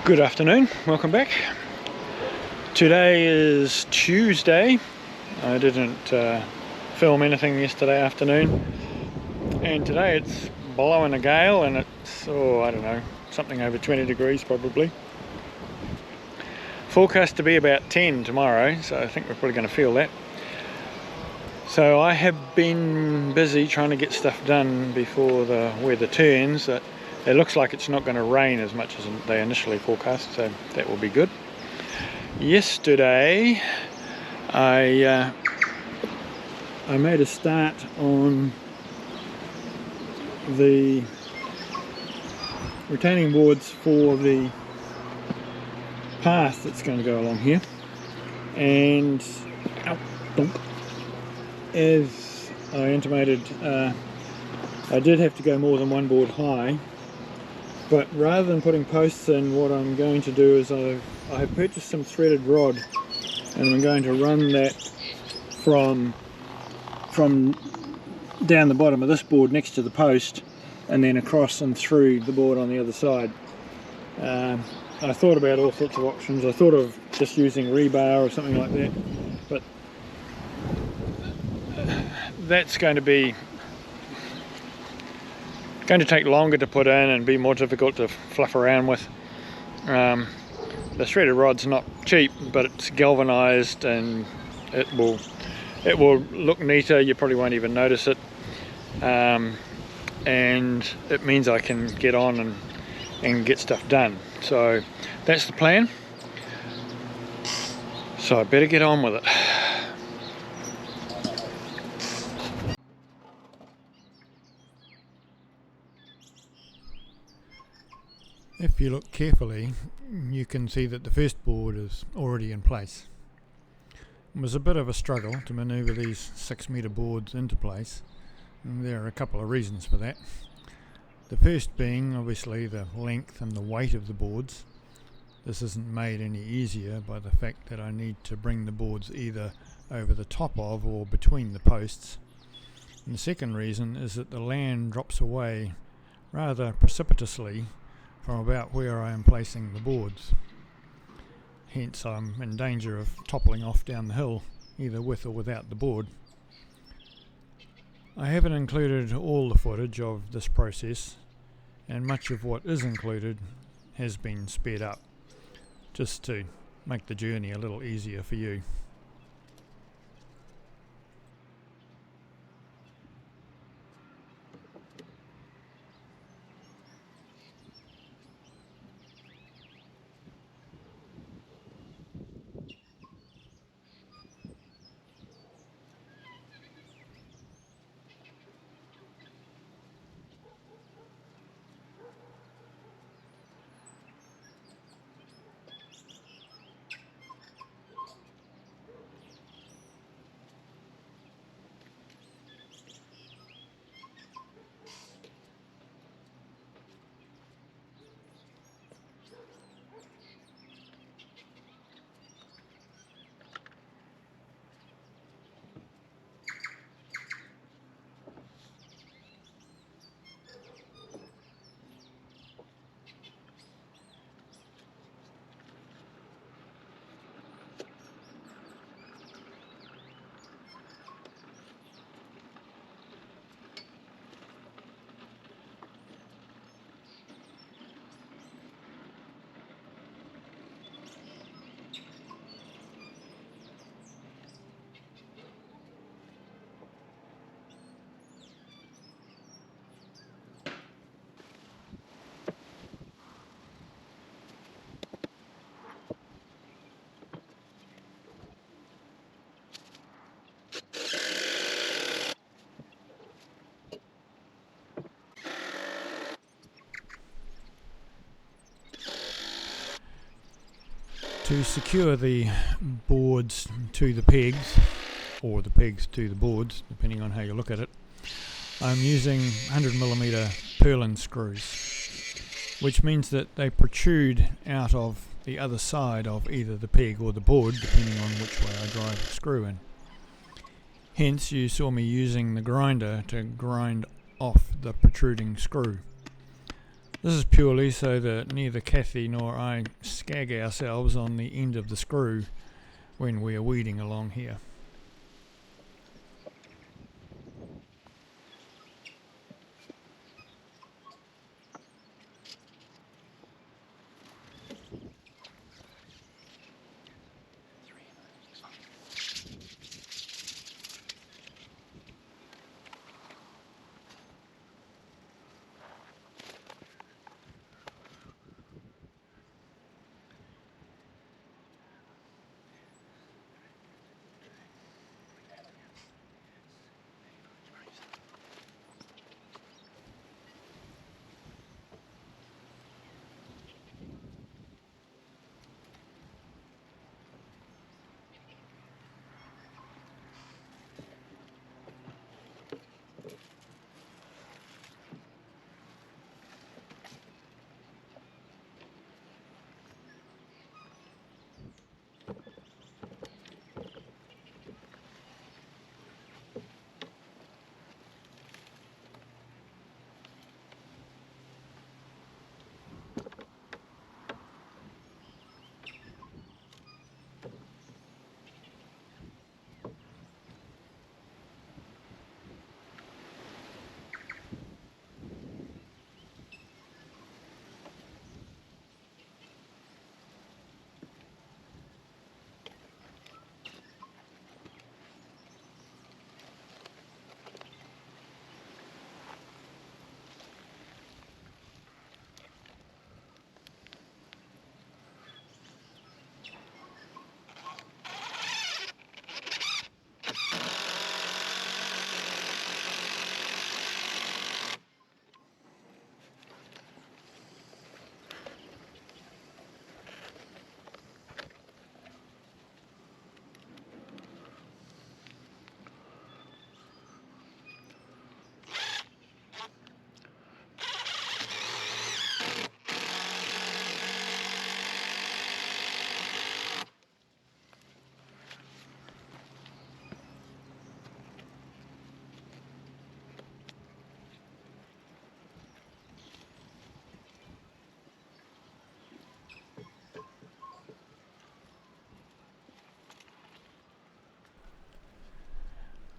Good afternoon, welcome back. Today is Tuesday. I didn't film anything yesterday afternoon, and today it's blowing a gale and it's, I don't know, something over 20 degrees probably. Forecast to be about 10 tomorrow, so I think we're probably going to feel that. So I have been busy trying to get stuff done before the weather turns. It looks like it's not going to rain as much as they initially forecast, so that will be good. Yesterday I made a start on the retaining boards for the path that's going to go along here, and as I intimated, I did have to go more than one board high, but rather than putting posts in, what I'm going to do is I have purchased some threaded rod, and I'm going to run that from down the bottom of this board next to the post and then across and through the board on the other side. I thought about all sorts of options. I thought of just using rebar or something like that, but that's going to take longer to put in and be more difficult to fluff around with. The threaded rod's not cheap, but it's galvanized and it will look neater. You probably won't even notice it, and it means I can get on and get stuff done. So that's the plan, so I better get on with it. If you look carefully, you can see that the first board is already in place. It was a bit of a struggle to manoeuvre these 6-metre boards into place, and there are a couple of reasons for that. The first being obviously the length and the weight of the boards. This isn't made any easier by the fact that I need to bring the boards either over the top of or between the posts. And the second reason is that the land drops away rather precipitously from about where I am placing the boards. Hence I'm in danger of toppling off down the hill, either with or without the board. I haven't included all the footage of this process, and much of what is included has been sped up, just to make the journey a little easier for you. To secure the boards to the pegs, or the pegs to the boards, depending on how you look at it, I'm using 100mm purlin screws, which means that they protrude out of the other side of either the peg or the board, depending on which way I drive the screw in. Hence you saw me using the grinder to grind off the protruding screw. This is purely so that neither Kathy nor I skag ourselves on the end of the screw when we are weeding along here.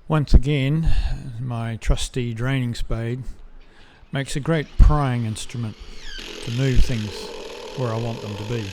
Once again, my trusty draining spade makes a great prying instrument to move things where I want them to be.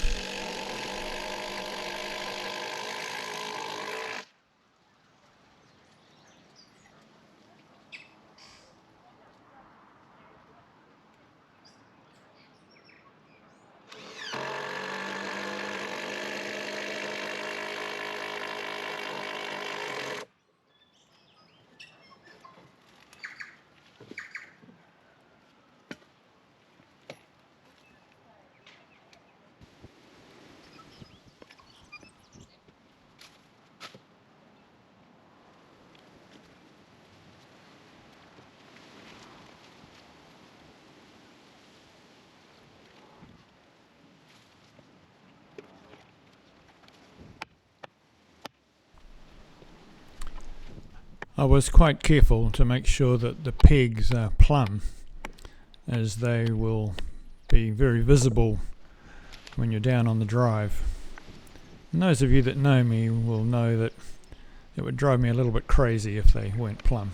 I was quite careful to make sure that the pegs are plumb, as they will be very visible when you're down on the drive. And those of you that know me will know that it would drive me a little bit crazy if they weren't plumb.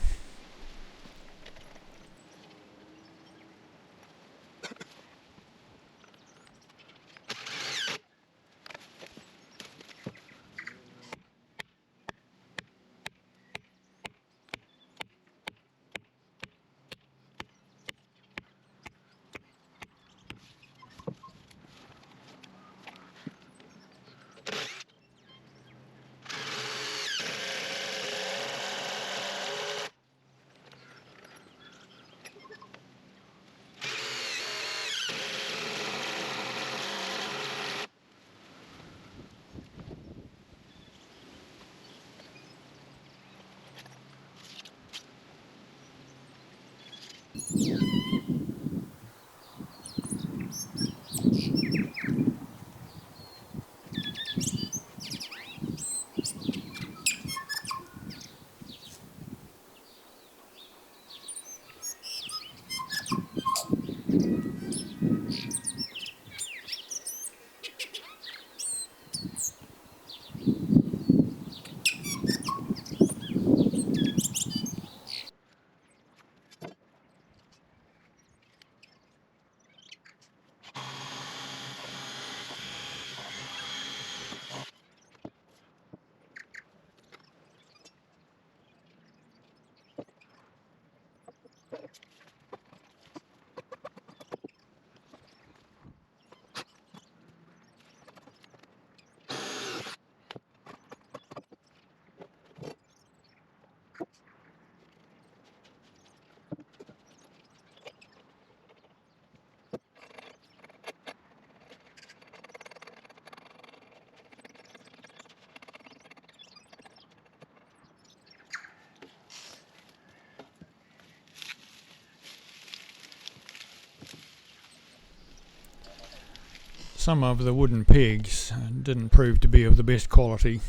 some of the wooden pegs didn't prove to be of the best quality,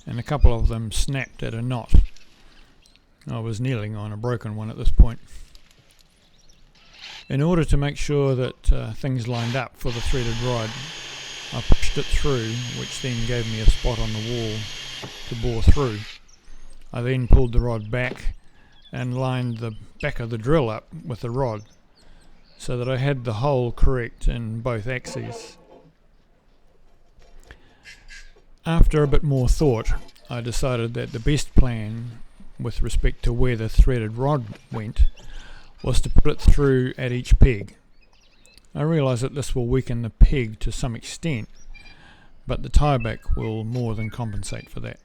and a couple of them snapped at a knot. I was kneeling on a broken one at this point. In order to make sure that things lined up for the threaded rod, I pushed it through, which then gave me a spot on the wall to bore through. I then pulled the rod back and lined the back of the drill up with the rod, so that I had the hole correct in both axes. After a bit more thought, I decided that the best plan with respect to where the threaded rod went was to put it through at each peg. I realise that this will weaken the peg to some extent, but the tieback will more than compensate for that.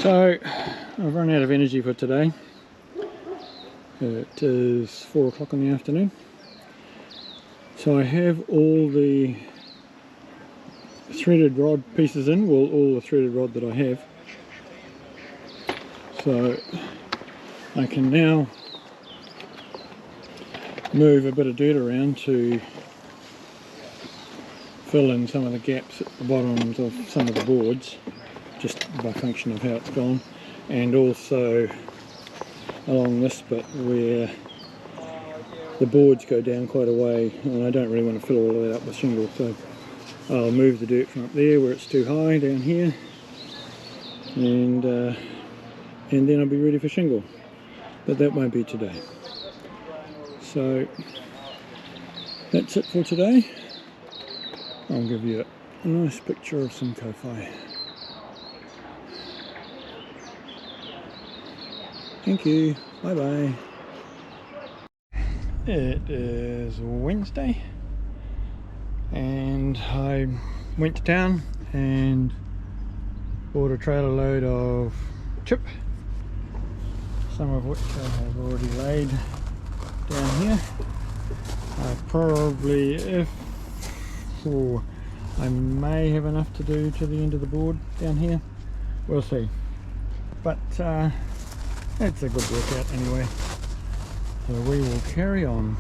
So I've run out of energy for today. It is 4 o'clock in the afternoon. So I have all the threaded rod pieces in, well, all the threaded rod that I have. So I can now move a bit of dirt around to fill in some of the gaps at the bottoms of some of the boards, just by function of how it's gone, and also along this bit where the boards go down quite a way, and I don't really want to fill all of that up with shingle, so I'll move the dirt from up there where it's too high down here, and then I'll be ready for shingle, but that won't be today. So that's it for today. I'll give you a nice picture of some Ko-Fi. Thank you. Bye bye. It is Wednesday and I went to town and bought a trailer load of chip, some of which I have already laid down here. I may have enough to do to the end of the board down here. We'll see. But it's a good workout anyway. So we will carry on.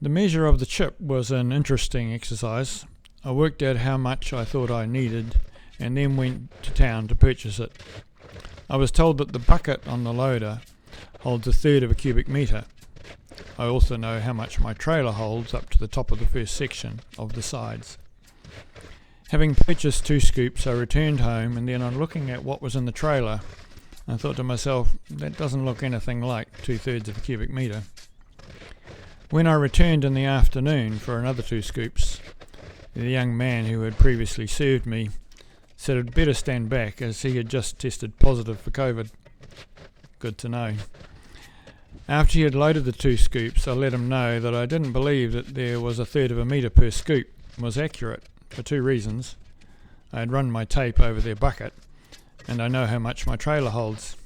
The measure of the chip was an interesting exercise. I worked out how much I thought I needed and then went to town to purchase it. I was told that the bucket on the loader holds 1/3 of a cubic metre. I also know how much my trailer holds up to the top of the first section of the sides. Having purchased 2 scoops, I returned home, and then on looking at what was in the trailer, I thought to myself, that doesn't look anything like 2/3 of a cubic metre. When I returned in the afternoon for another 2 scoops, the young man who had previously served me said I'd better stand back as he had just tested positive for COVID. Good to know. After he had loaded the 2 scoops, I let him know that I didn't believe that there was 1/3 of a metre per scoop was accurate, for 2 reasons. I had run my tape over their bucket, and I know how much my trailer holds.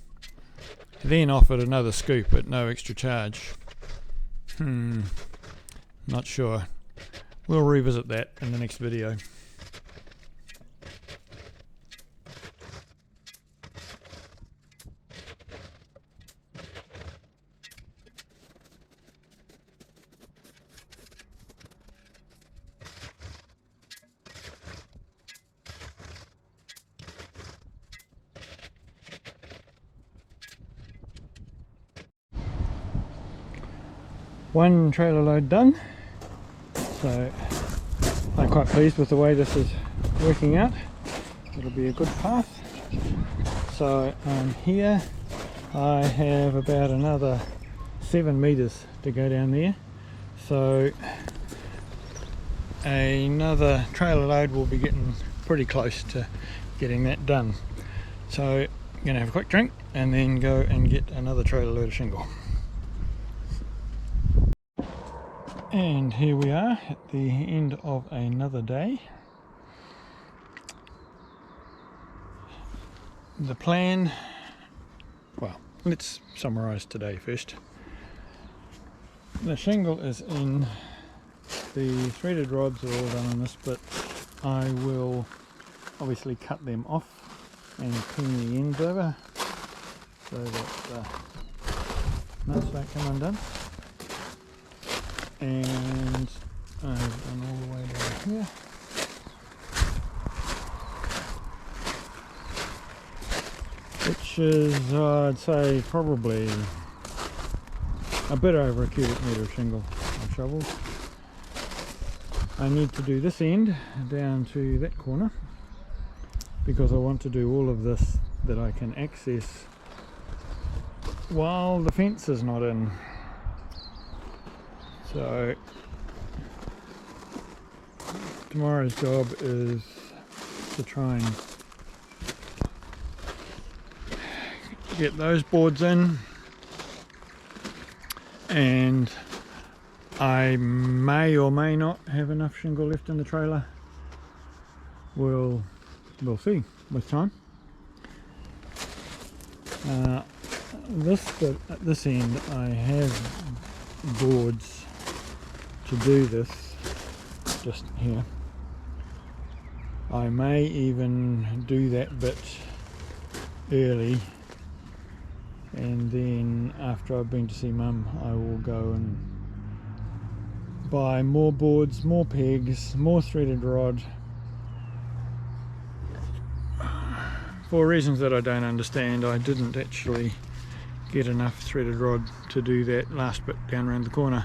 He then offered another scoop at no extra charge. Not sure. We'll revisit that in the next video. one trailer load done, so I'm quite pleased with the way this is working out. It'll be a good path. So here I have about another 7 meters to go down there, so another trailer load will be getting pretty close to getting that done. So I'm going to have a quick drink and then go and get another trailer load of shingle. And here we are at the end of another day. The plan, well, let's summarise today first. The shingle is in, the threaded rods are all done on this, but I will obviously cut them off and pin the ends over so that the nuts don't come undone. And I've done all the way down here. Which is, I'd say, probably a bit over a cubic metre of shingle I've shovelled. I need to do this end down to that corner because I want to do all of this that I can access while the fence is not in. So tomorrow's job is to try and get those boards in, and I may or may not have enough shingle left in the trailer. We'll see with time. At this end I have boards to do this just here. I may even do that bit early, and then after I've been to see Mum I will go and buy more boards, more pegs, more threaded rod. For reasons that I don't understand, I didn't actually get enough threaded rod to do that last bit down around the corner.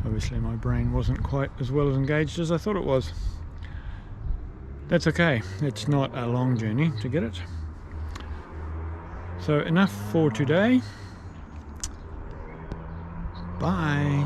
Obviously my brain wasn't quite as well engaged as I thought it was. That's okay, it's not a long journey to get it. So enough for today. Bye.